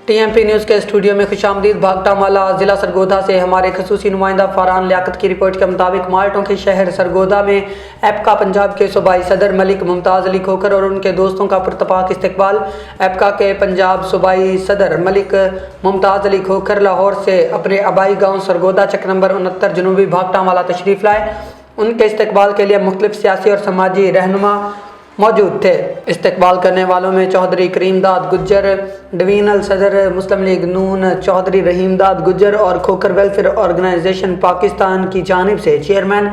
TMP news के studio में खुशामदीद। भागटा माला ज़िला सरगोधा से हमारे खसूसी नुमाइंदा फरहान लियाकत की रिपोर्ट के मुताबिक माल्टों के शहर सरगोधा में एपका पंजाब के सूबाई सदर मलिक मुमताज़ अली खोखर और उनके दोस्तों का पुरतपाक इस्तकबाल। एपका के पंजाब सूबाई सदर मलिक मुमताज़ अली खोखर लाहौर से अपने आबाई गाँव सरगोधा चक नंबर 69 जनूबी भागटा माला तशरीफ़ लाए। उनके इस्तकबाल के लिए मुख्तलिफ सियासी और समाजी रहनुमा मौजूद थे। इस्तकबाल करने वालों में चौधरी करीमदाद गुज्जर, डिवीजनल सदर मुस्लिम लीग नून चौधरी रहीमदाद गुज्जर और खोखर वेलफेयर ऑर्गेनाइजेशन पाकिस्तान की जानिब से चेयरमैन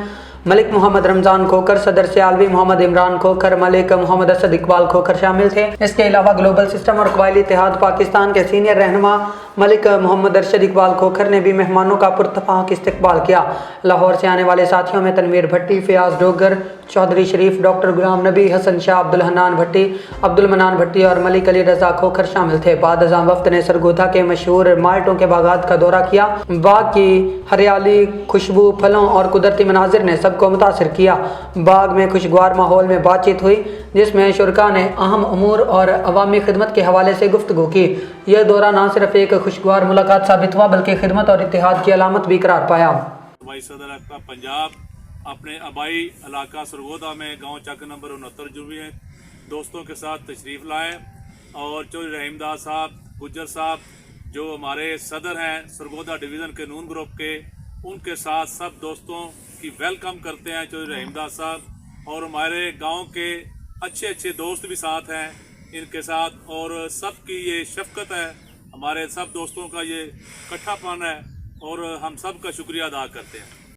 मलिक मोहम्मद रमज़ान खोखर, सदर सियालवी मोहम्मद इमरान खोखर, मलिक मोहम्मद असद इकबाल खोखर शामिल थे। इसके अलावा ग्लोबल सिस्टम और कबायली इत्तेहाद पाकिस्तान के सीनियर रहनुमा मलिक मोहम्मद अरशद इकबाल खोखर ने भी मेहमानों का पुरतपाक इस्तकबाल किया। लाहौर से आने वाले साथियों में तनवीर भट्टी, फयाज डोगर, चौधरी शरीफ, डॉक्टर गुलाम नबी, हसन शाह, अब्दुल हन्नान भट्टी, अब्दुल मनान भट्टी और मलिक अली रजा खोखर शामिल थे। बाद अज़ां वफ्द ने सरगोधा के मशहूर माल्टों के बागात का दौरा किया। बाग की हरियाली, खुशबू, फलों और कुदरती मनाजिर ने सबको मुतासिर किया। बाग में खुशगवार माहौल में बातचीत हुई जिसमें शुरका ने अहम उमूर और अवामी खिदमत के हवाले से गुफ्तगू की। यह दौरा न सिर्फ एक खुशगवार मुलाकात साबित हुआ बल्कि खिदमत और इत्तेहाद की अलामत भी करार पाया। सदर आपका पंजाब अपने आबाई इलाका सरगोधा में गांव चक नंबर 69 जुबी हैं दोस्तों के साथ तशरीफ़ लाए और चौधरी रहीमदाद साहब गुज्जर साहब जो हमारे सदर हैं सरगोधा डिवीज़न के नून ग्रुप के, उनके साथ सब दोस्तों की वेलकम करते हैं चौधरी रहीमदाद साहब। और हमारे गांव के अच्छे अच्छे दोस्त भी साथ हैं इनके साथ और सबकी ये शफकत है, हमारे सब दोस्तों का ये इकट्ठापन है और हम सब का शुक्रिया अदा करते हैं।